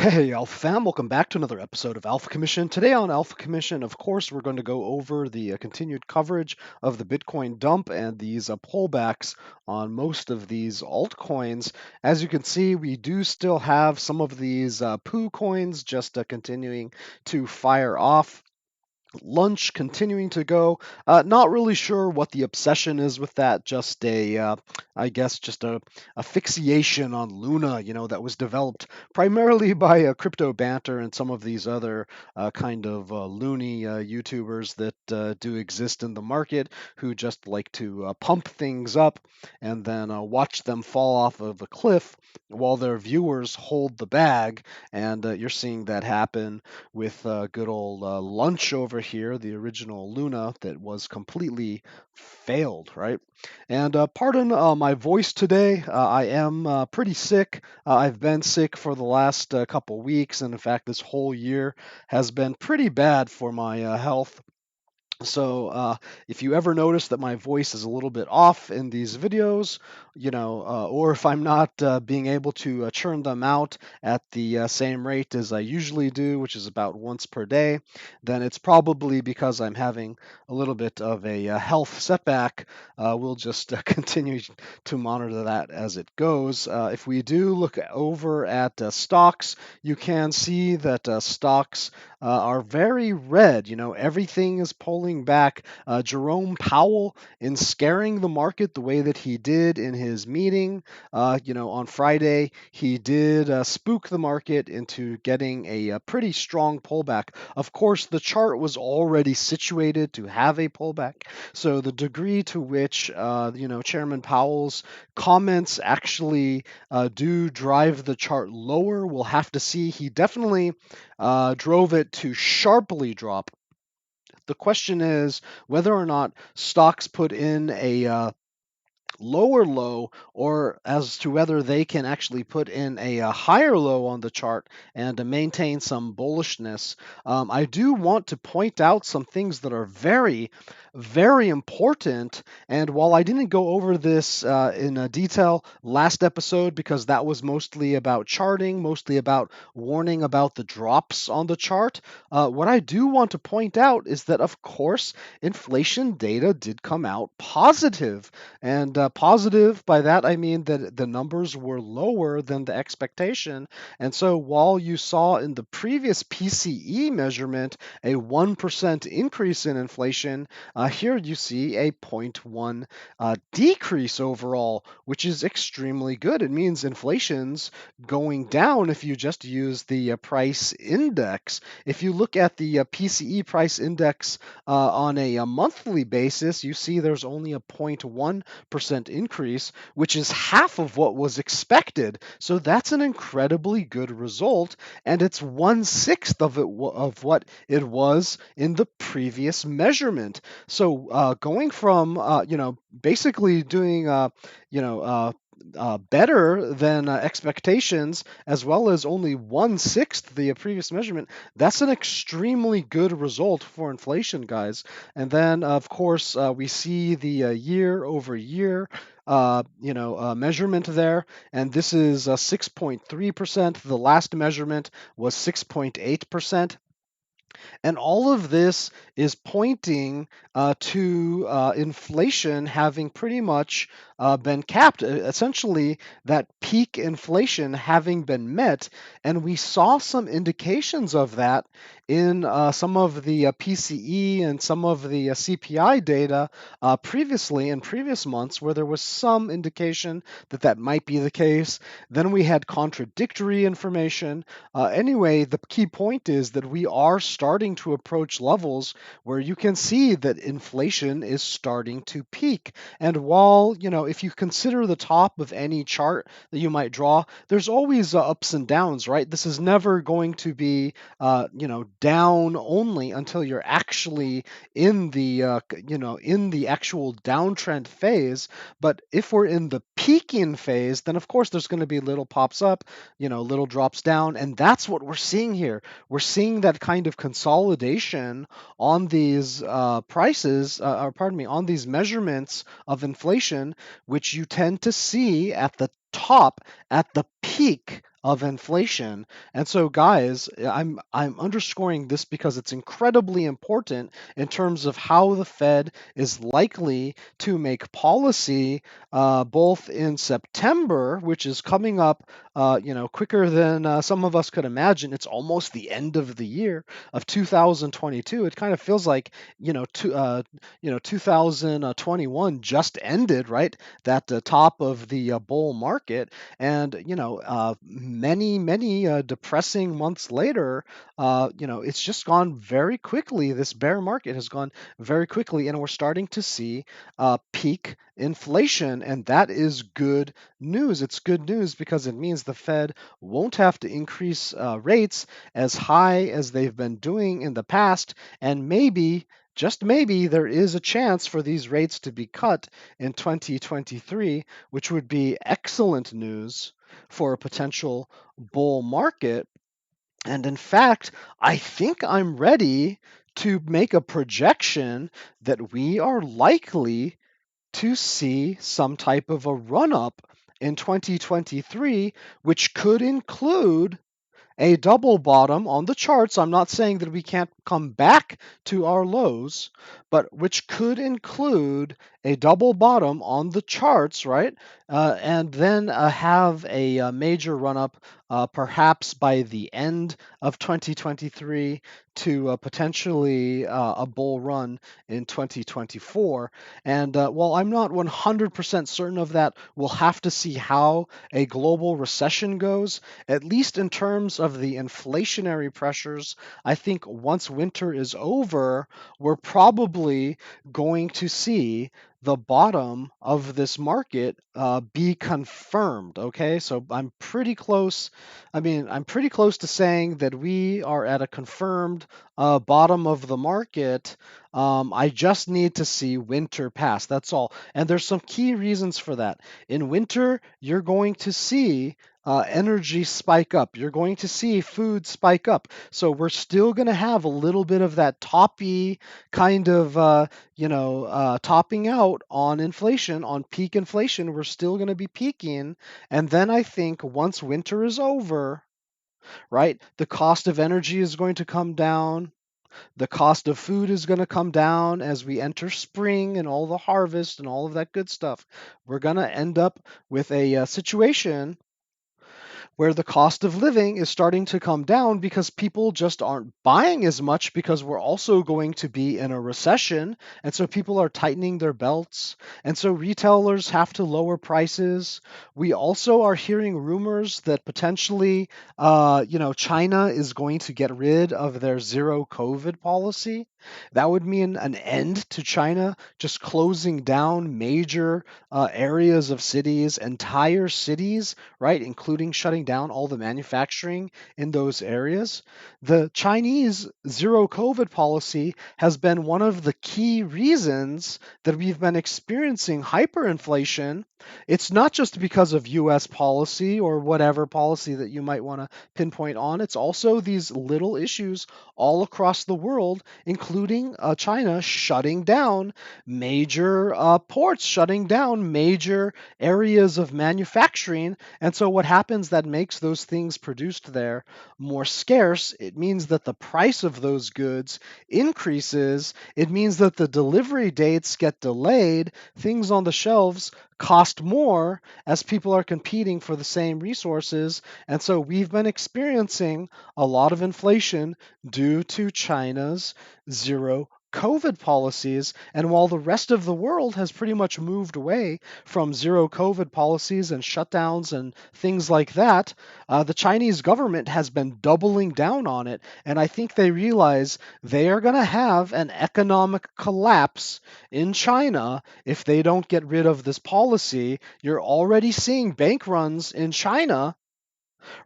Hey, Alpha fam, welcome back to another episode of Alpha Commission. Today on Alpha Commission, of course, we're going to go over the continued coverage of the Bitcoin dump and these pullbacks on most of these altcoins. As you can see, we do still have some of these poo coins just continuing to fire off. Lunch continuing to go. Not really sure what the obsession is with that. Just I guess, just a fixation on Luna, that was developed primarily by Crypto Banter and some of these other kind of loony YouTubers that do exist in the market who just like to pump things up and then watch them fall off of a cliff while their viewers hold the bag. And you're seeing that happen with good old Lunch over here, the original Luna that was completely failed, right? And pardon my voice today. I am pretty sick. I've been sick for the last couple weeks, and in fact, this whole year has been pretty bad for my health. So if you ever notice that my voice is a little bit off in these videos, or if I'm not being able to churn them out at the same rate as I usually do, which is about once per day, then it's probably because I'm having a little bit of a health setback. We'll just continue to monitor that as it goes. If we do look over at stocks, you can see that stocks are very red. Everything is pulling back. Jerome Powell, in scaring the market the way that he did in his meeting, on Friday, he did spook the market into getting a pretty strong pullback. Of course, the chart was already situated to have a pullback. So the degree to which, Chairman Powell's comments actually do drive the chart lower, we'll have to see. He definitely drove it to sharply drop. The question is whether or not stocks put in a lower low, or as to whether they can actually put in a higher low on the chart and to maintain some bullishness. I do want to point out some things that are very, very important. And while I didn't go over this in detail last episode because that was mostly about charting, mostly about warning about the drops on the chart, what I do want to point out is that, of course, inflation data did come out positive. And positive, by that I mean that the numbers were lower than the expectation. And so while you saw in the previous PCE measurement a 1% increase in inflation, here you see a 0.1 decrease overall, which is extremely good. It means inflation's going down if you just use the price index. If you look at the PCE price index on a monthly basis, you see there's only a 0.1% increase, which is half of what was expected. So that's an incredibly good result, and it's 1/6 of what it was in the previous measurement. So going from basically doing better than expectations, as well as only 1/6 the previous measurement, that's an extremely good result for inflation, guys. And then, of course, we see the year-over-year measurement there, and this is 6.3%. The last measurement was 6.8%. And all of this is pointing to inflation having pretty much been capped, essentially, that peak inflation having been met. And we saw some indications of that in some of the PCE and some of the CPI data previously in previous months, where there was some indication that that might be the case. Then we had contradictory information. Anyway, the key point is that we are starting to approach levels where you can see that inflation is starting to peak. And while, if you consider the top of any chart that you might draw, there's always ups and downs, right? This is never going to be, down only until you're actually in the, in the actual downtrend phase. But if we're in the peaking phase, then of course there's going to be little pops up, little drops down, and that's what we're seeing here. We're seeing that kind of consolidation on these prices, or pardon me, on these measurements of inflation, which you tend to see at the top, at the peak of inflation. And so, guys, I'm underscoring this because it's incredibly important in terms of how the Fed is likely to make policy, both in September, which is coming up, quicker than some of us could imagine. It's almost the end of the year of 2022. It kind of feels like, 2021 just ended, right? That top of the bull market, and many depressing months later, it's just gone very quickly. This bear market has gone very quickly, and we're starting to see peak inflation, and that is good news. It's good news because it means the Fed won't have to increase rates as high as they've been doing in the past, and maybe, just maybe, there is a chance for these rates to be cut in 2023, which would be excellent news for a potential bull market. And in fact, I think I'm ready to make a projection that we are likely to see some type of a run up in 2023, which could include a double bottom on the charts. I'm not saying that we can't come back to our lows, but which could include a double bottom on the charts, right? And then have a major run up, perhaps by the end of 2023 to potentially a bull run in 2024. And while I'm not 100% certain of that, we'll have to see how a global recession goes, at least in terms of the inflationary pressures. I think once winter is over, we're probably going to see the bottom of this market be confirmed. Okay, so I'm pretty close. I mean, I'm pretty close to saying that we are at a confirmed bottom of the market. I just need to see winter pass. That's all. And there's some key reasons for that. In winter, you're going to see energy spike up. You're going to see food spike up. So we're still going to have a little bit of that toppy kind of, topping out on inflation, on peak inflation. We're still going to be peaking. And then I think once winter is over, right, the cost of energy is going to come down. The cost of food is going to come down as we enter spring and all the harvest and all of that good stuff. We're going to end up with a situation where the cost of living is starting to come down because people just aren't buying as much because we're also going to be in a recession. And so people are tightening their belts. And so retailers have to lower prices. We also are hearing rumors that potentially, China is going to get rid of their zero COVID policy. That would mean an end to China just closing down major areas of cities, entire cities, right, including shutting down all the manufacturing in those areas. The Chinese zero COVID policy has been one of the key reasons that we've been experiencing hyperinflation. It's not just because of US policy or whatever policy that you might want to pinpoint on, it's also these little issues all across the world, including China shutting down major ports, shutting down major areas of manufacturing. And so what happens that makes those things produced there more scarce? It means that the price of those goods increases. It means that the delivery dates get delayed. Things on the shelves cost more as people are competing for the same resources. And so we've been experiencing a lot of inflation due to China's zero COVID policies. And while the rest of the world has pretty much moved away from zero COVID policies and shutdowns and things like that, the Chinese government has been doubling down on it. And I think they realize they are going to have an economic collapse in China if they don't get rid of this policy. You're already seeing bank runs in China,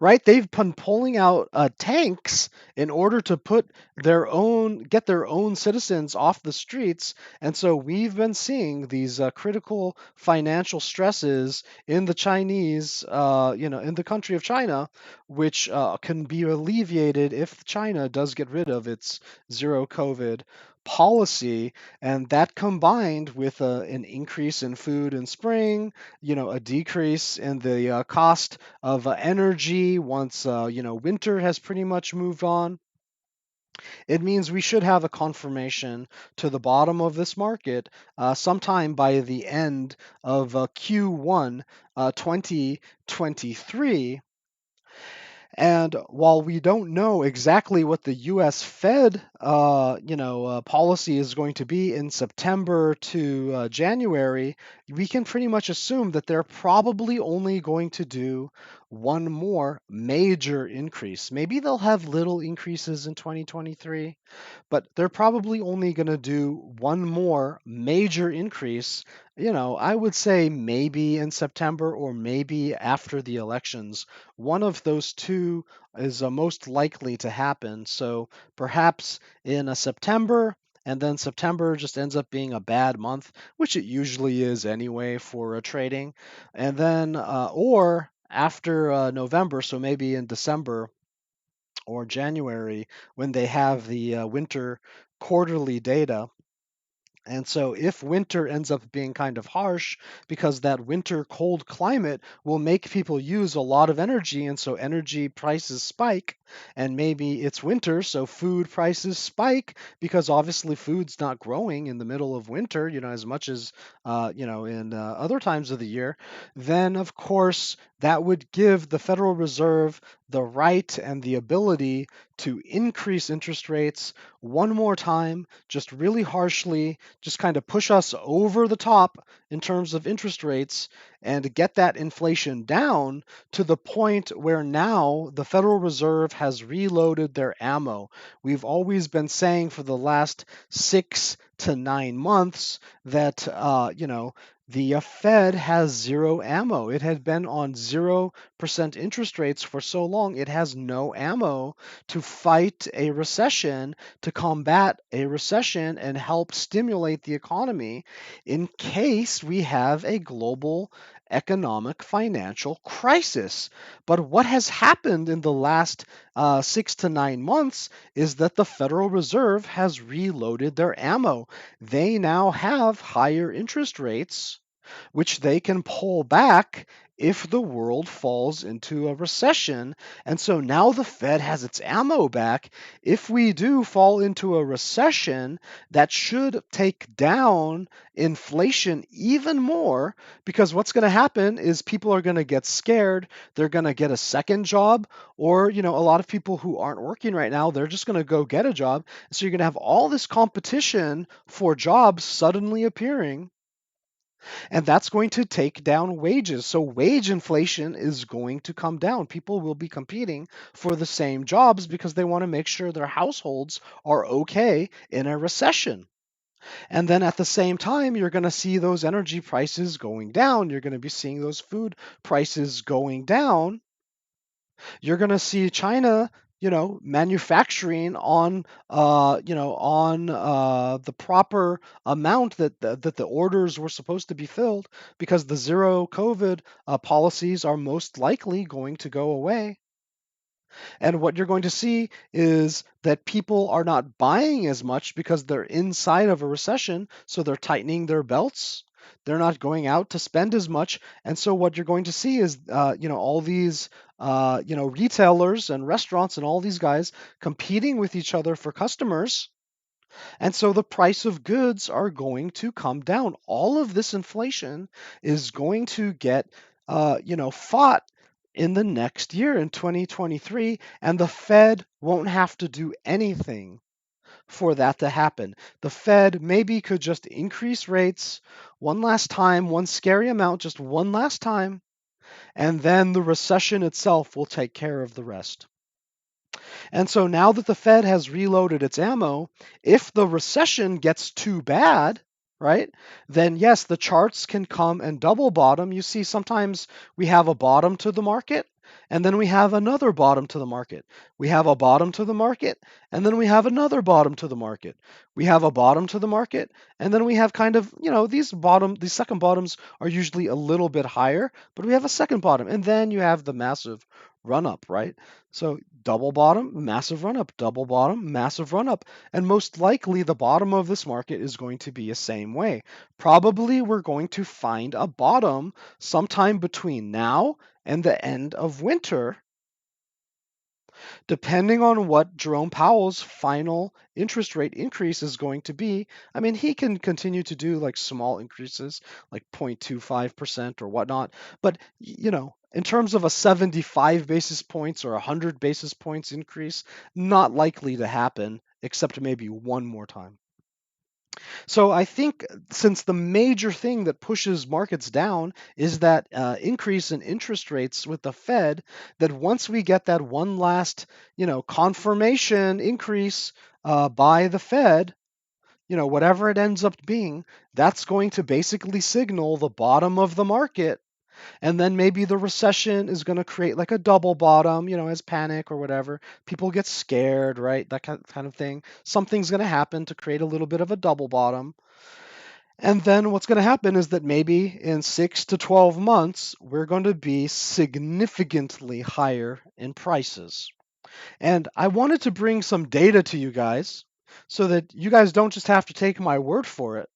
right? They've been pulling out tanks in order to put get their own citizens off the streets. And so we've been seeing these critical financial stresses in the Chinese, in the country of China, which can be alleviated if China does get rid of its zero COVID policy. And that combined with an increase in food in spring, a decrease in the cost of energy once winter has pretty much moved on, it means we should have a confirmation to the bottom of this market sometime by the end of Q1 2023. And while we don't know exactly what the U.S. Fed, policy is going to be in September to January, we can pretty much assume that they're probably only going to do one more major increase. Maybe they'll have little increases in 2023, but they're probably only going to do one more major increase. I would say maybe in September or maybe after the elections. One of those two is most likely to happen. So perhaps in a September, and then September just ends up being a bad month, which it usually is anyway for trading. And then, or after November, so maybe in December or January, when they have the winter quarterly data. And so, if winter ends up being kind of harsh, because that winter cold climate will make people use a lot of energy, and so energy prices spike, and maybe it's winter, so food prices spike, because obviously food's not growing in the middle of winter, as much as, in other times of the year, then of course that would give the Federal Reserve the right and the ability to increase interest rates one more time, just really harshly, just kind of push us over the top in terms of interest rates and get that inflation down to the point where now the Federal Reserve has reloaded their ammo. We've always been saying for the last 6 to 9 months that, the Fed has zero ammo. It had been on 0% interest rates for so long, it has no ammo to fight a recession, to combat a recession, and help stimulate the economy in case we have a global economic financial crisis. But what has happened in the last 6 to 9 months is that the Federal Reserve has reloaded their ammo. They now have higher interest rates, which they can pull back if the world falls into a recession. And so now the Fed has its ammo back. If we do fall into a recession, that should take down inflation even more, because what's going to happen is people are going to get scared. They're going to get a second job, or, a lot of people who aren't working right now, they're just going to go get a job. So you're going to have all this competition for jobs suddenly appearing, and that's going to take down wages. So wage inflation is going to come down. People will be competing for the same jobs because they want to make sure their households are okay in a recession. And then at the same time, you're going to see those energy prices going down. You're going to be seeing those food prices going down. You're going to see China, manufacturing on the proper amount that the orders were supposed to be filled, because the zero COVID policies are most likely going to go away. And what you're going to see is that people are not buying as much because they're inside of a recession, so they're tightening their belts. They're not going out to spend as much, and so what you're going to see is, all these, retailers and restaurants and all these guys competing with each other for customers, and so the price of goods are going to come down. All of this inflation is going to get, fought in the next year in 2023, and the Fed won't have to do anything for that to happen. The Fed maybe could just increase rates one last time, one scary amount, just one last time, and then the recession itself will take care of the rest. And so now that the Fed has reloaded its ammo, if the recession gets too bad, right, then yes, the charts can come and double bottom. You see, sometimes we have a bottom to the market, and then we have another bottom to the market. We have a bottom to the market, and then we have another bottom to the market. We have a bottom to the market, and then we have kind of, these second bottoms are usually a little bit higher, but we have a second bottom, and then you have the massive run up, right? So double bottom, massive run up, double bottom, massive run up. And most likely the bottom of this market is going to be the same way. Probably we're going to find a bottom sometime between now and the end of winter, depending on what Jerome Powell's final interest rate increase is going to be. I mean, he can continue to do like small increases, like 0.25% or whatnot. But, in terms of a 75 basis points or 100 basis points increase, not likely to happen, except maybe one more time. So I think since the major thing that pushes markets down is that increase in interest rates with the Fed, that once we get that one last, confirmation increase by the Fed, whatever it ends up being, that's going to basically signal the bottom of the market. And then maybe the recession is going to create like a double bottom, as panic or whatever. People get scared, right? That kind of thing. Something's going to happen to create a little bit of a double bottom. And then what's going to happen is that maybe in 6 to 12 months, we're going to be significantly higher in prices. And I wanted to bring some data to you guys so that you guys don't just have to take my word for it.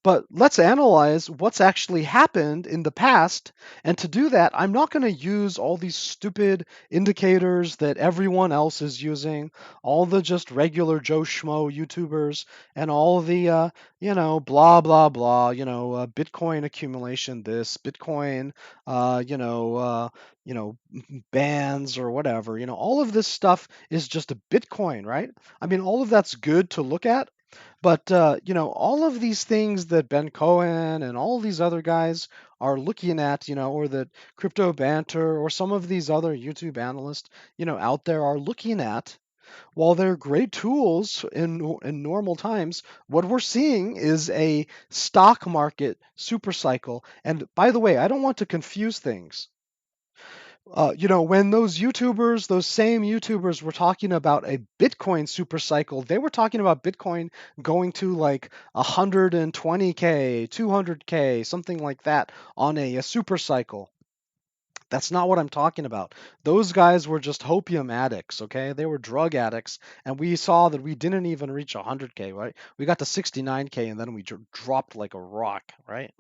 But let's analyze what's actually happened in the past. And to do that, I'm not going to use all these stupid indicators that everyone else is using, all the just regular Joe Schmo YouTubers, and all the, blah, blah, blah, Bitcoin accumulation, this, Bitcoin, bans or whatever. All of this stuff is just a Bitcoin, right? I mean, all of that's good to look at. But all of these things that Ben Cohen and all these other guys are looking at, or that Crypto Banter or some of these other YouTube analysts, out there are looking at, while they're great tools in normal times, what we're seeing is a stock market super cycle. And by the way, I don't want to confuse things. When those same YouTubers were talking about a Bitcoin super cycle, they were talking about Bitcoin going to like 120K, 200K, something like that on a super cycle. That's not what I'm talking about. Those guys were just hopium addicts, okay? They were drug addicts, and we saw that we didn't even reach 100K, right? We got to 69K, and then we dropped like a rock, right?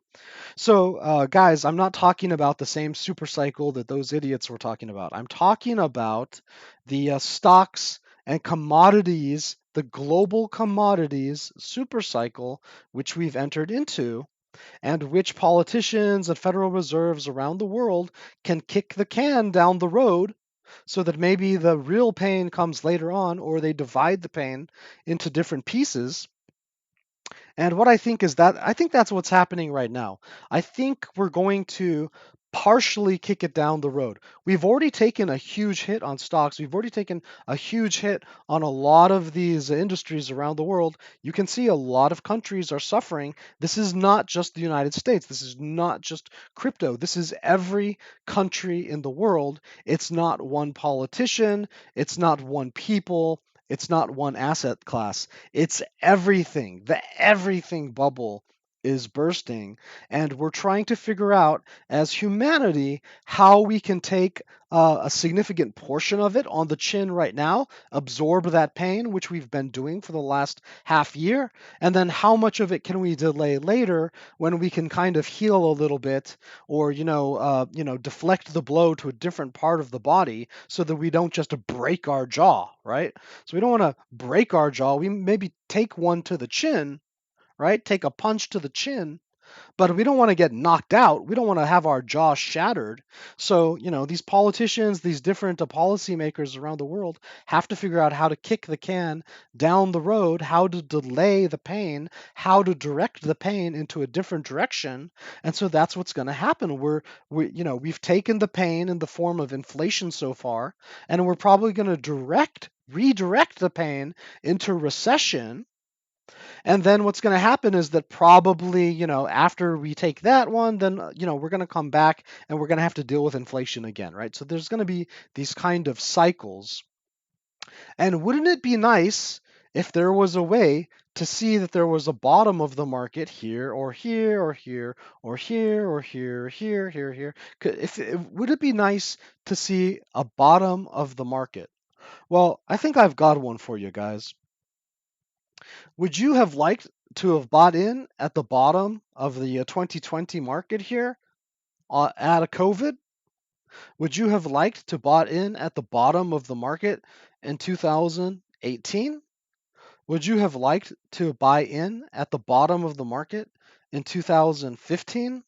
So, guys, I'm not talking about the same super cycle that those idiots were talking about. I'm talking about the stocks and commodities, the global commodities super cycle, which we've entered into, and which politicians and Federal Reserves around the world can kick the can down the road so that maybe the real pain comes later on, or they divide the pain into different pieces. And what I think is that I think that's what's happening right now. I think we're going to partially kick it down the road. We've already taken a huge hit on stocks. We've already taken a huge hit on a lot of these industries around the world. You can see a lot of countries are suffering. This is not just the United States. This is not just crypto. This is every country in the world. It's not one politician. It's not one people. It's not one asset class. It's everything. The everything bubble is bursting. And we're trying to figure out, as humanity, how we can take a significant portion of it on the chin right now, absorb that pain, which we've been doing for the last half year, and then how much of it can we delay later when we can kind of heal a little bit, or deflect the blow to a different part of the body so that we don't just break our jaw, right? So we don't want to break our jaw. We maybe take one to the chin, right? Take a punch to the chin, but we don't want to get knocked out. We don't want to have our jaw shattered. So, these politicians, these different policymakers around the world have to figure out how to kick the can down the road, how to delay the pain, how to direct the pain into a different direction. And so that's what's going to happen. We've taken the pain in the form of inflation so far, and we're probably going to redirect the pain into recession. And then what's going to happen is that probably, after we take that one, then, we're going to come back and we're going to have to deal with inflation again, right? So there's going to be these kind of cycles. And wouldn't it be nice if there was a way to see that there was a bottom of the market here or here or here or here or here, here, here, here? Would it be nice to see a bottom of the market? Well, I think I've got one for you guys. Would you have liked to have bought in at the bottom of the 2020 market here at a COVID? Would you have liked to bought in at the bottom of the market in 2018? Would you have liked to buy in at the bottom of the market in 2015?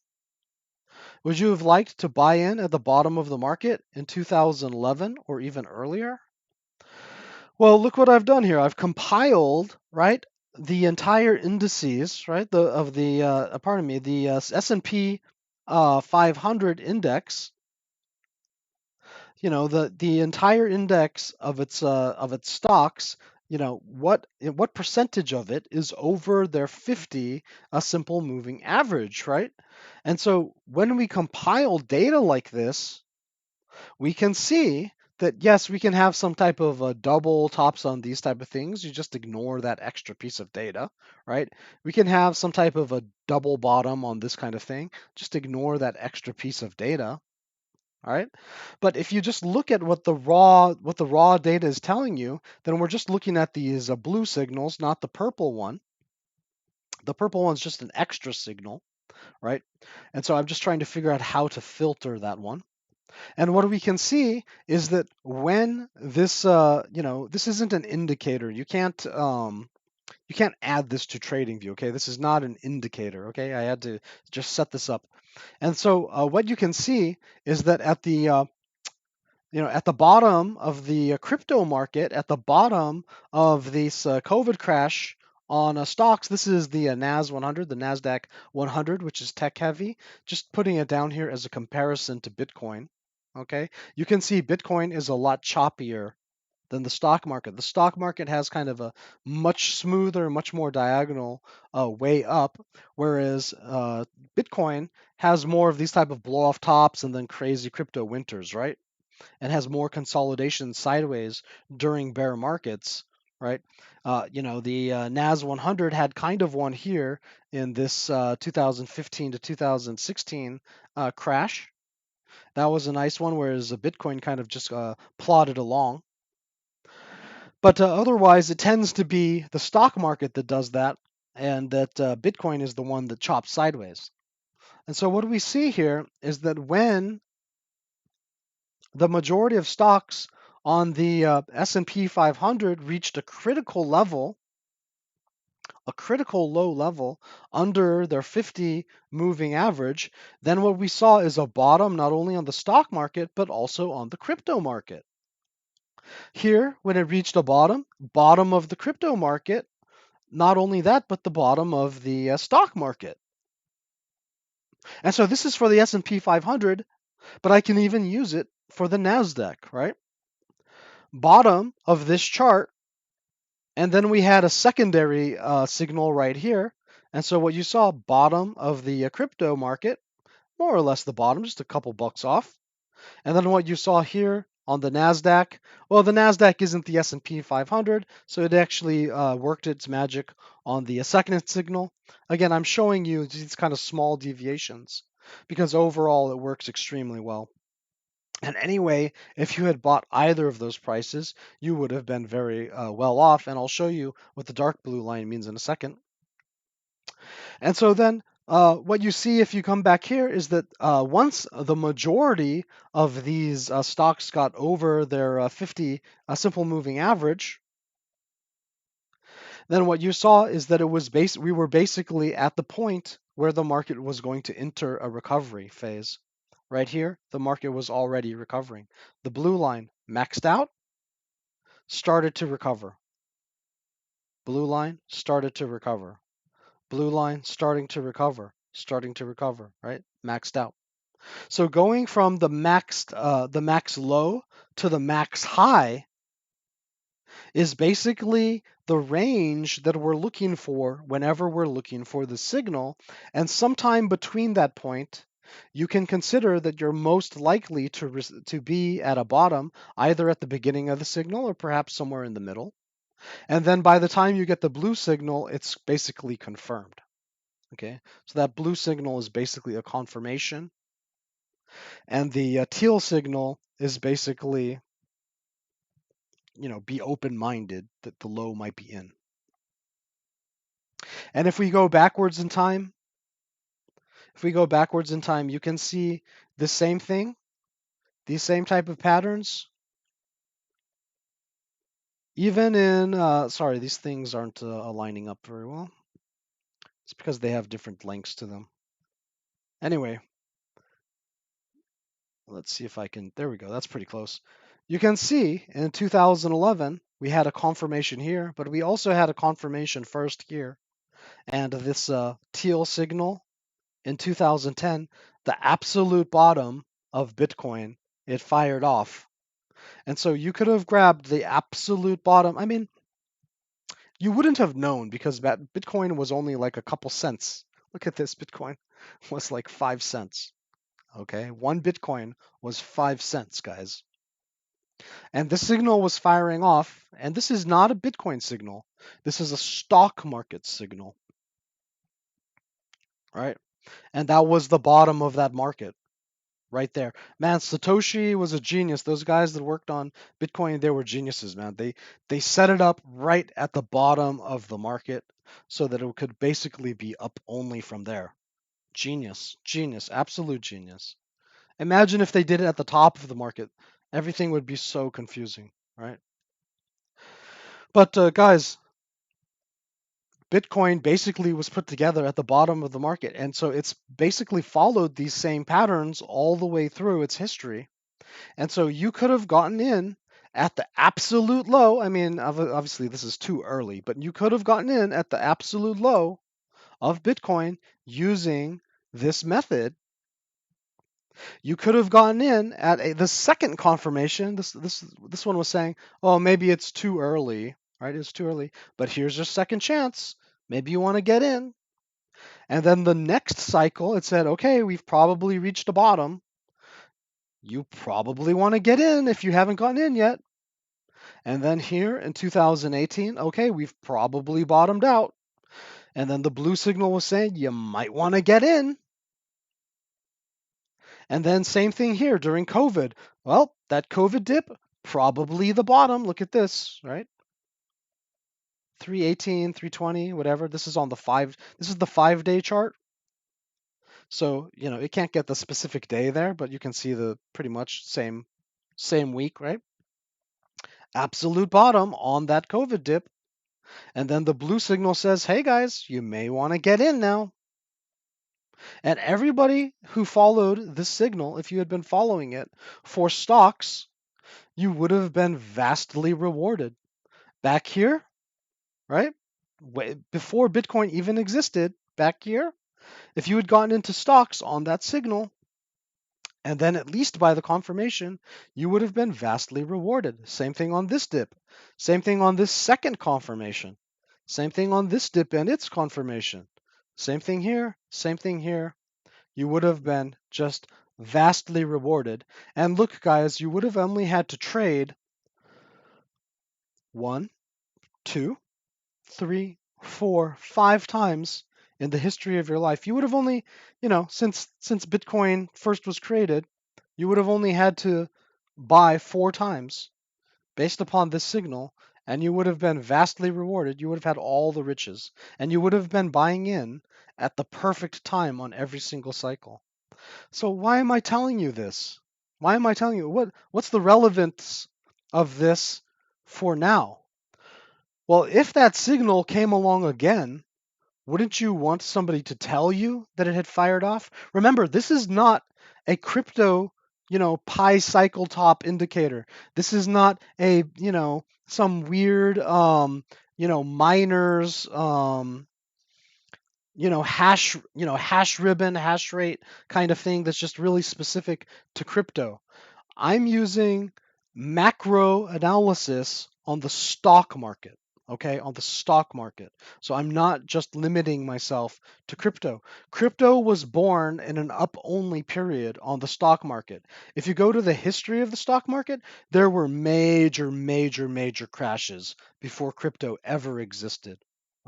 Would you have liked to buy in at the bottom of the market in 2011 or even earlier? Well, look what I've done here. I've compiled, right, the entire indices, right, the S&P 500 index. The entire index of its stocks. What percentage of it is over their 50 a simple moving average, right? And so when we compile data like this, we can see that yes, we can have some type of double tops on these type of things. You just ignore that extra piece of data, right? We can have some type of a double bottom on this kind of thing. Just ignore that extra piece of data, all right? But if you just look at what the raw data is telling you, then we're just looking at these blue signals, not the purple one. The purple one's just an extra signal, right? And so I'm just trying to figure out how to filter that one. And what we can see is that when this isn't an indicator. You can't add this to TradingView. Okay, this is not an indicator. Okay, I had to just set this up. And so what you can see is that at the bottom of the crypto market, at the bottom of this COVID crash on stocks, this is the NAS 100, the NASDAQ 100, which is tech heavy. Just putting it down here as a comparison to Bitcoin. Okay, you can see Bitcoin is a lot choppier than the stock market. The stock market has kind of a much smoother, much more diagonal way up, whereas Bitcoin has more of these type of blow off tops and then crazy crypto winters, right? And has more consolidation sideways during bear markets, right? The NAS 100 had kind of one here in this 2015 to 2016 crash. That was a nice one, whereas Bitcoin kind of just plodded along. But otherwise, it tends to be the stock market that does that, and that Bitcoin is the one that chops sideways. And so what we see here is that when the majority of stocks on the S&P 500 reached a critical level, a critical low level under their 50 moving average, then what we saw is a bottom not only on the stock market but also on the crypto market. Here, when it reached a bottom of the crypto market, not only that, but the bottom of the stock market. And so this is for the S&P 500, but I can even use it for the NASDAQ, right? Bottom of this chart, and then we had a secondary signal right here. And so what you saw, bottom of the crypto market, more or less the bottom, just a couple bucks off. And then what you saw here on the NASDAQ, well, the NASDAQ isn't the S&P 500, so it actually worked its magic on the second signal. Again, I'm showing you these kind of small deviations because overall it works extremely well. And anyway, if you had bought either of those prices, you would have been very well off. And I'll show you what the dark blue line means in a second. And so then what you see if you come back here is that once the majority of these stocks got over their 50 simple moving average, then what you saw is that we were basically at the point where the market was going to enter a recovery phase. Right here, the market was already recovering. The blue line maxed out, started to recover. Blue line started to recover. Blue line starting to recover, right? Maxed out. So going from the max low to the max high is basically the range that we're looking for whenever we're looking for the signal. And sometime between that point, you can consider that you're most likely to be at a bottom, either at the beginning of the signal or perhaps somewhere in the middle. And then by the time you get the blue signal, it's basically confirmed. Okay, so that blue signal is basically a confirmation, and the teal signal is basically, be open-minded that the low might be in. And if we go backwards in time, you can see the same thing, these same type of patterns. Even in, sorry, these things aren't aligning up very well. It's because they have different lengths to them. Anyway, let's see if I can, there we go, that's pretty close. You can see in 2011, we had a confirmation here, but we also had a confirmation first here. And this teal signal in 2010, the absolute bottom of Bitcoin, it fired off. And so you could have grabbed the absolute bottom. I mean, you wouldn't have known because Bitcoin was only like a couple cents. Look at this, Bitcoin was like 5 cents. Okay, 1 Bitcoin was 5 cents, guys. And this signal was firing off, and this is not a Bitcoin signal. This is a stock market signal, right? And that was the bottom of that market right there. Man, Satoshi was a genius. Those guys that worked on Bitcoin, they were geniuses, man. They set it up right at the bottom of the market so that it could basically be up only from there. Genius, genius, absolute genius. Imagine if they did it at the top of the market. Everything would be so confusing, right? But guys, Bitcoin basically was put together at the bottom of the market. And so it's basically followed these same patterns all the way through its history. And so you could have gotten in at the absolute low. I mean, obviously this is too early, but you could have gotten in at the absolute low of Bitcoin using this method. You could have gotten in at the second confirmation. This one was saying, oh, maybe it's too early, right? It's too early, but here's your second chance. Maybe you want to get in. And then the next cycle, it said, okay, we've probably reached a bottom. You probably want to get in if you haven't gotten in yet. And then here in 2018, okay, we've probably bottomed out. And then the blue signal was saying you might want to get in. And then same thing here during COVID. Well, that COVID dip, probably the bottom. Look at this, right? 318, 320, whatever. This is the 5-day chart. So, it can't get the specific day there, but you can see the pretty much same week, right? Absolute bottom on that COVID dip. And then the blue signal says, hey guys, you may want to get in now. And everybody who followed this signal, if you had been following it for stocks, you would have been vastly rewarded. Back here, right? Before Bitcoin even existed, back here, if you had gotten into stocks on that signal, and then at least by the confirmation, you would have been vastly rewarded. Same thing on this dip. Same thing on this second confirmation. Same thing on this dip and its confirmation. Same thing here. Same thing here. You would have been just vastly rewarded. And look, guys, you would have only had to trade 1, 2, 3, 4, 5 times in the history of your life. You would have only, since Bitcoin first was created, you would have only had to buy 4 times based upon this signal, and you would have been vastly rewarded. You would have had all the riches, and you would have been buying in at the perfect time on every single cycle. So why am I telling you this? Why am I telling you? What's the relevance of this for now? Well, if that signal came along again, wouldn't you want somebody to tell you that it had fired off? Remember, this is not a crypto, pi cycle top indicator. This is not a, some weird, miners, hash ribbon, hash rate kind of thing that's just really specific to crypto. I'm using macro analysis on the stock market. Okay, on the stock market. So I'm not just limiting myself to crypto. Crypto was born in an up only period on the stock market. If you go to the history of the stock market, there were major crashes before crypto ever existed.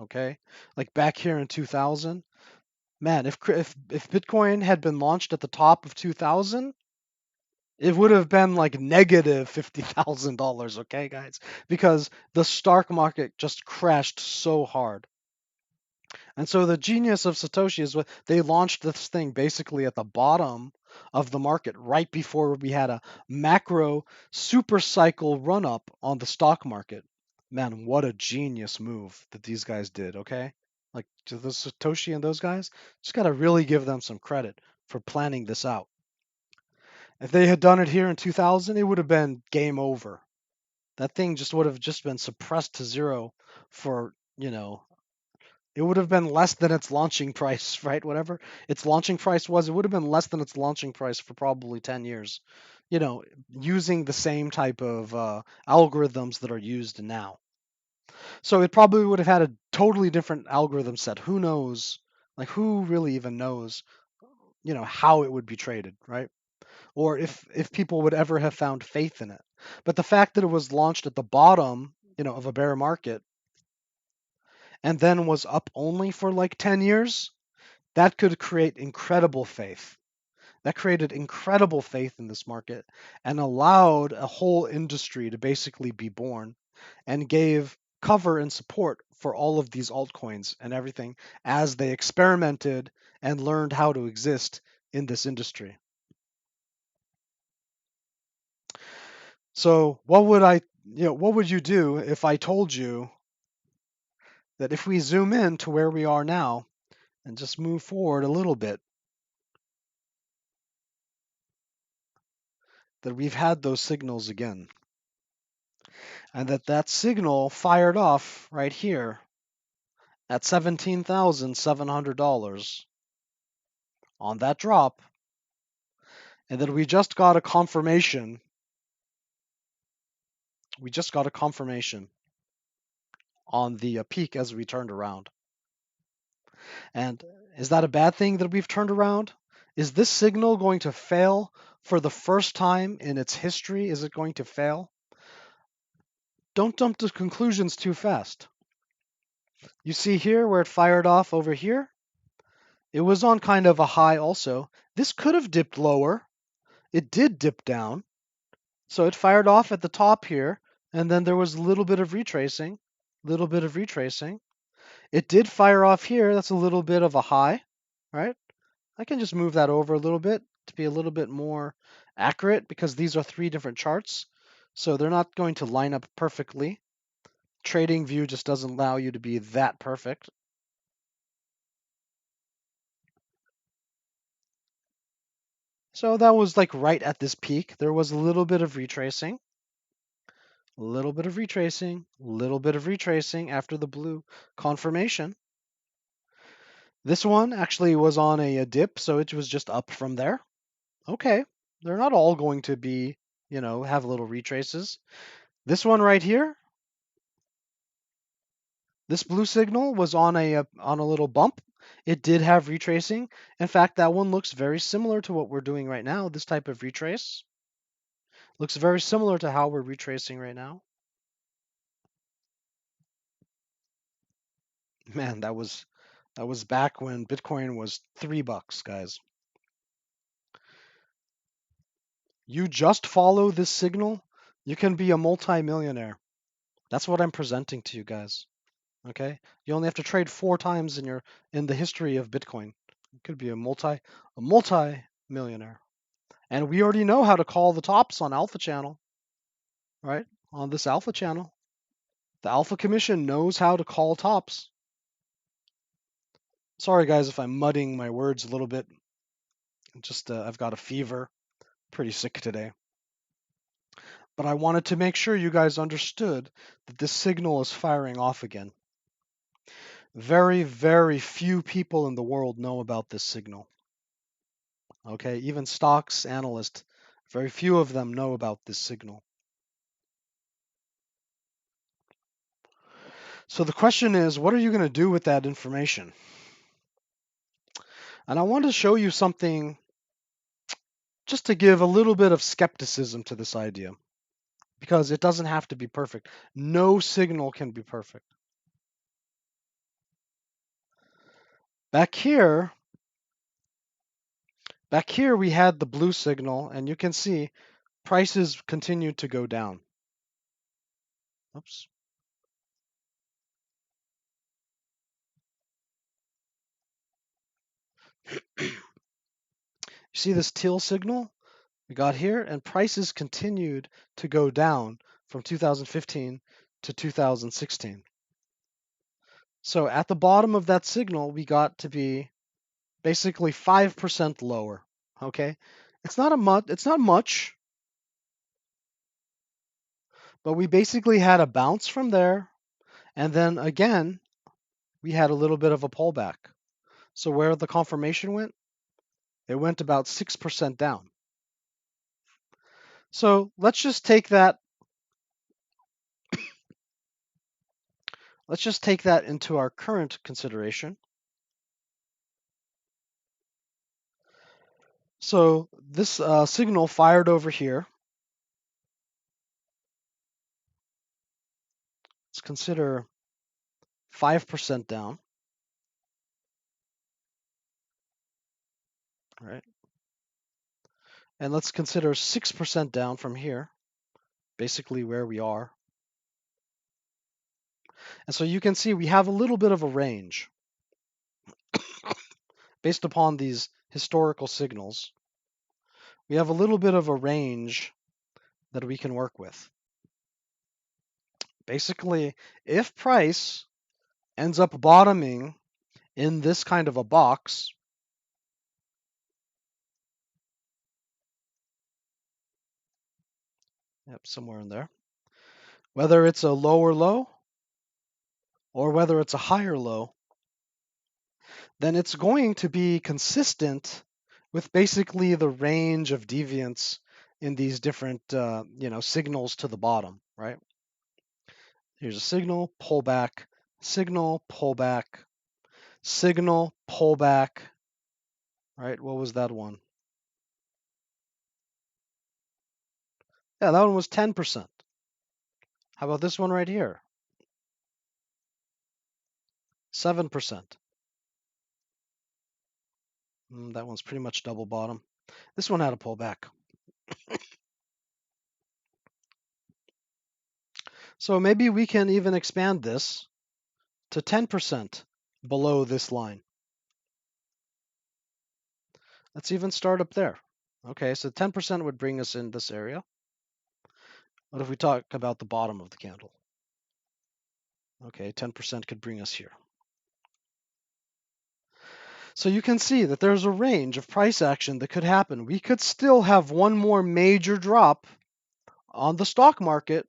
Okay, like back here in 2000, man, if Bitcoin had been launched at the top of 2000, it would have been like negative $50,000, okay, guys? Because the stock market just crashed so hard. And so the genius of Satoshi is what they launched this thing basically at the bottom of the market, right before we had a macro super cycle run up on the stock market. Man, what a genius move that these guys did, okay? Like to the Satoshi and those guys, just got to really give them some credit for planning this out. If they had done it here in 2000, it would have been game over. That thing just would have just been suppressed to zero for, it would have been less than its launching price, right? Whatever its launching price was, it would have been less than its launching price for probably 10 years, you know, using the same type of algorithms that are used now. So it probably would have had a totally different algorithm set. Who knows? Like, who really even knows, how it would be traded, right? Or if people would ever have found faith in it. But the fact that it was launched at the bottom, of a bear market and then was up only for like 10 years, that could create incredible faith. That created incredible faith in this market and allowed a whole industry to basically be born and gave cover and support for all of these altcoins and everything as they experimented and learned how to exist in this industry. So what would you do if I told you that if we zoom in to where we are now and just move forward a little bit, that we've had those signals again, and that signal fired off right here at $17,700 on that drop, and that we just got a confirmation. We just got a confirmation on the peak as we turned around. And is that a bad thing that we've turned around? Is this signal going to fail for the first time in its history? Is it going to fail? Don't jump to conclusions too fast. You see here where it fired off over here? It was on kind of a high also. This could have dipped lower. It did dip down. So it fired off at the top here, and then there was a little bit of retracing. Little bit of retracing. It did fire off here. That's a little bit of a high, right? I can just move that over a little bit to be a little bit more accurate because these are three different charts. So they're not going to line up perfectly. TradingView just doesn't allow you to be that perfect. So that was like right at this peak. There was a little bit of retracing, a little bit of retracing, a little bit of retracing after the blue confirmation. This one actually was on a dip, so it was just up from there. Okay, they're not all going to be, have little retraces. This one right here, this blue signal was on a little bump. It did have retracing. In fact, that one looks very similar to what we're doing right now. This type of retrace looks very similar to how we're retracing right now. Man, that was back when Bitcoin was $3, guys. You just follow this signal, you can be a multi-millionaire. That's what I'm presenting to you guys. Okay? You only have to trade 4 times in the history of Bitcoin. You could be a multi-millionaire. And we already know how to call the tops on Alpha Channel, right? On this Alpha Channel. The Alpha Commission knows how to call tops. Sorry guys if I'm mudding my words a little bit. Just I've got a fever. Pretty sick today. But I wanted to make sure you guys understood that this signal is firing off again. Very, very few people in the world know about this signal. Okay, even stocks analysts, very few of them know about this signal. So the question is, what are you going to do with that information? And I want to show you something just to give a little bit of skepticism to this idea, because it doesn't have to be perfect. No signal can be perfect. Back here we had the blue signal, and you can see prices continued to go down. Oops. You see this teal signal we got here, and prices continued to go down from 2015 to 2016. So at the bottom of that signal, we got to be basically 5% lower. Okay, it's not much, but we basically had a bounce from there, and then again we had a little bit of a pullback. So where the confirmation went, it went about 6% down. So let's just take that into our current consideration. So this signal fired over here. Let's consider 5% down. All right. And let's consider 6% down from here, basically where we are. And so you can see we have a little bit of a range based upon these historical signals. We have a little bit of a range that we can work with. Basically, if price ends up bottoming in this kind of a box, yep, somewhere in there, whether it's a lower low or whether it's a higher low, then it's going to be consistent with basically the range of deviance in these different signals to the bottom, right? Here's a signal, pullback, signal, pullback, signal, pullback, right? What was that one? Yeah, that one was 10%. How about this one right here? 7%. That one's pretty much double bottom. This one had a pullback. So maybe we can even expand this to 10% below this line. Let's even start up there. Okay, so 10% would bring us in this area. What if we talk about the bottom of the candle? Okay, 10% could bring us here. So you can see that there's a range of price action that could happen. We could still have one more major drop on the stock market.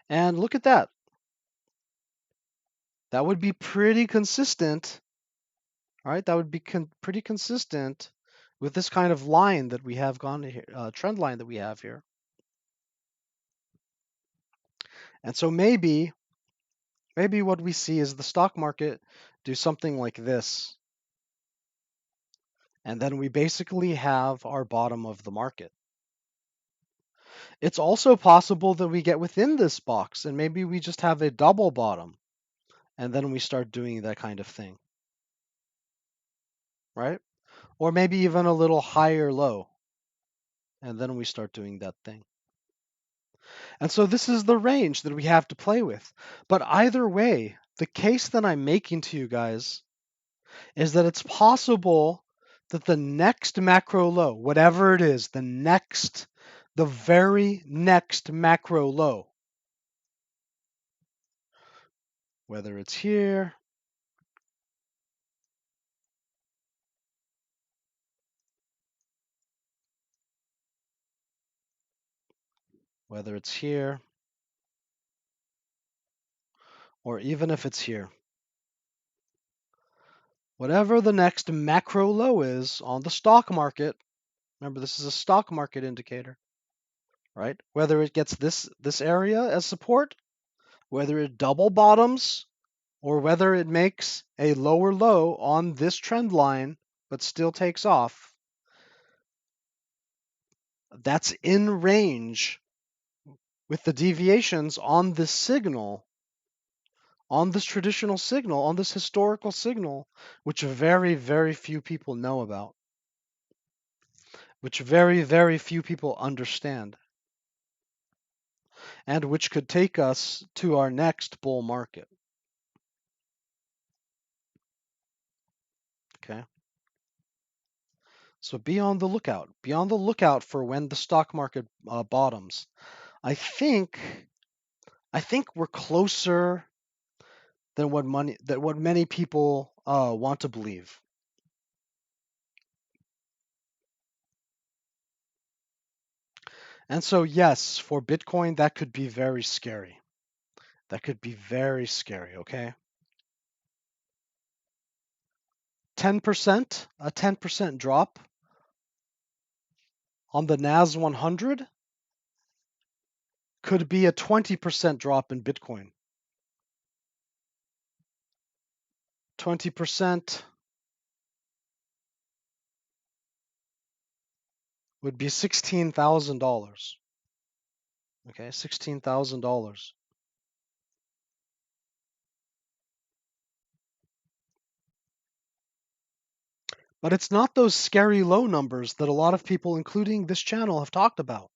And look at that. That would be pretty consistent. All right, that would be pretty consistent with this kind of line that we have gone here, trend line that we have here. And so maybe what we see is the stock market do something like this. And then we basically have our bottom of the market. It's also possible that we get within this box and maybe we just have a double bottom and then we start doing that kind of thing, right? Or maybe even a little higher low and then we start doing that thing. And so this is the range that we have to play with. But either way, the case that I'm making to you guys is that it's possible that the next macro low, whatever it is, the very next macro low, whether it's here, whether it's here, or even if it's here, whatever the next macro low is on the stock market, remember this is a stock market indicator, right? Whether it gets this area as support whether it double bottoms or whether it makes a lower low on this trend line but still takes off, that's in range with the deviations on this signal, on this traditional signal, on this historical signal, which very, very few people know about, which very, very few people understand, and which could take us to our next bull market. Okay? So be on the lookout. Be on the lookout for when the stock market bottoms. I think we're closer than what many people want to believe. And so yes, for Bitcoin, that could be very scary. That could be very scary, okay? 10%, a 10% drop on the NAS 100 could be a 20% drop in Bitcoin. 20% would be $16,000. Okay, $16,000. But it's not those scary low numbers that a lot of people, including this channel, have talked about.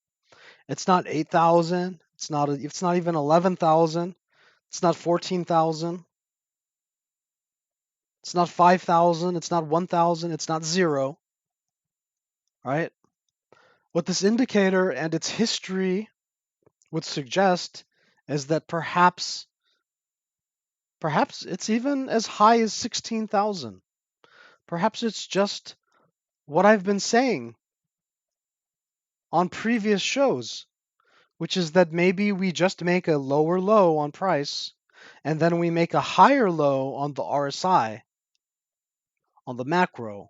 It's not 8,000. It's not even 11,000. It's not 14,000. It's not 5,000. It's not 1,000. It's not 0. Right? What this indicator and its history would suggest is that perhaps it's even as high as 16,000. Perhaps it's just what I've been saying on previous shows, which is that maybe we just make a lower low on price and then we make a higher low on the RSI, on the macro,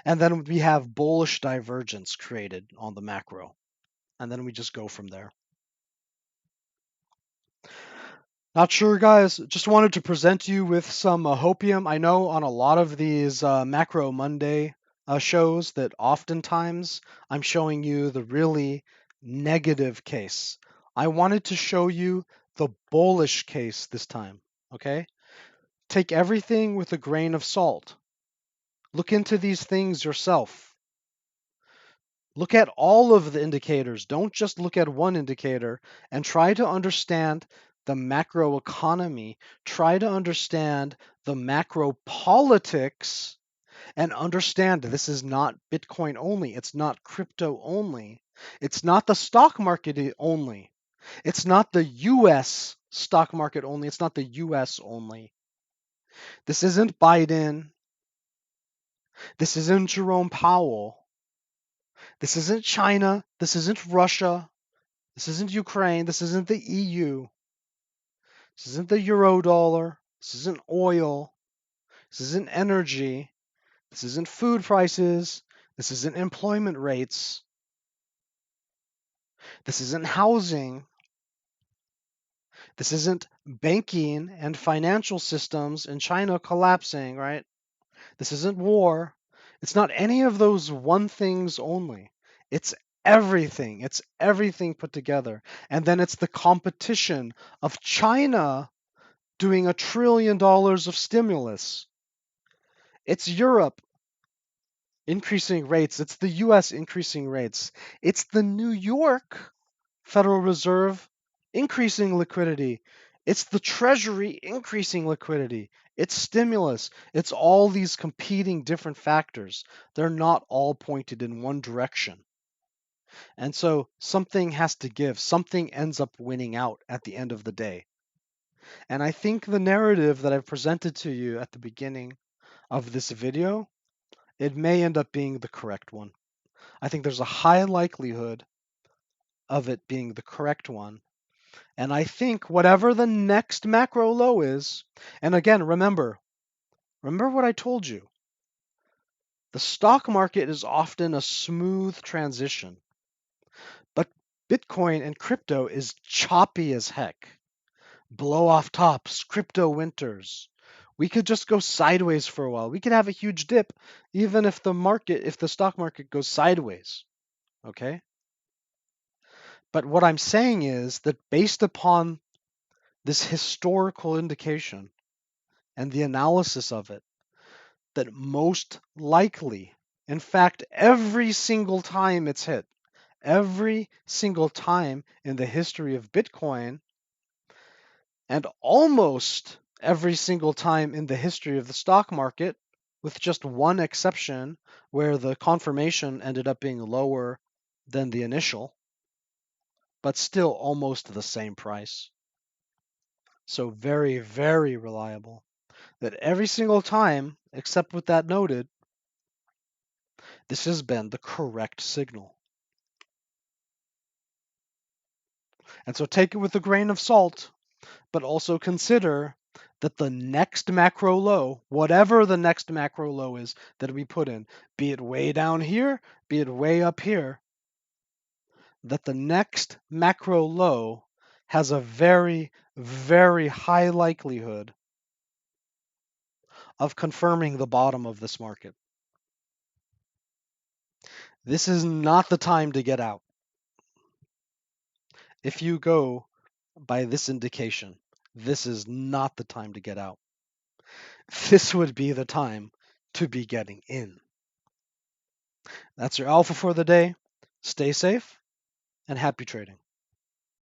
and then we have bullish divergence created on the macro, and then we just go from there. Not sure, guys. Just wanted to present you with some hopium. I know on a lot of these Macro Monday shows that oftentimes I'm showing you the really negative case. I wanted to show you the bullish case this time, okay? Take everything with a grain of salt. Look into these things yourself. Look at all of the indicators. Don't just look at one indicator, and try to understand the macro economy. Try to understand the macro politics and understand this is not Bitcoin only. It's not crypto only. It's not the stock market only. It's not the US stock market only. It's not the US only. This isn't Biden. This isn't Jerome Powell. This isn't China. This isn't Russia. This isn't Ukraine. This isn't the EU. This isn't the euro dollar. This isn't oil. This isn't energy. This isn't food prices. This isn't employment rates. This isn't housing. This isn't banking and financial systems in China collapsing, right? This isn't war. It's not any of those one things only. It's everything. It's everything put together. And then it's the competition of China doing $1 trillion of stimulus. It's Europe increasing rates. It's the US increasing rates. It's the New York Federal Reserve increasing liquidity. It's the Treasury increasing liquidity. It's stimulus. It's all these competing different factors. They're not all pointed in one direction. And so something has to give. Something ends up winning out at the end of the day. And I think the narrative that I've presented to you at the beginning of this video, it may end up being the correct one. I think there's a high likelihood of it being the correct one. And I think whatever the next macro low is, and again, remember what I told you. The stock market is often a smooth transition. But Bitcoin and crypto is choppy as heck. Blow off tops, crypto winters. We could just go sideways for a while. We could have a huge dip even if the stock market goes sideways. Okay? But what I'm saying is that based upon this historical indication and the analysis of it, that most likely, in fact, every single time it's hit, every single time in the history of Bitcoin, and almost every single time in the history of the stock market, with just one exception where the confirmation ended up being lower than the initial, but still almost the same price. So very, very reliable. That every single time, except with that noted, this has been the correct signal. And so take it with a grain of salt, but also consider that the next macro low, whatever the next macro low is that we put in, be it way down here, be it way up here, that the next macro low has a very, very high likelihood of confirming the bottom of this market. This is not the time to get out. If you go by this indication, this is not the time to get out. This would be the time to be getting in. That's your alpha for the day. Stay safe and happy trading.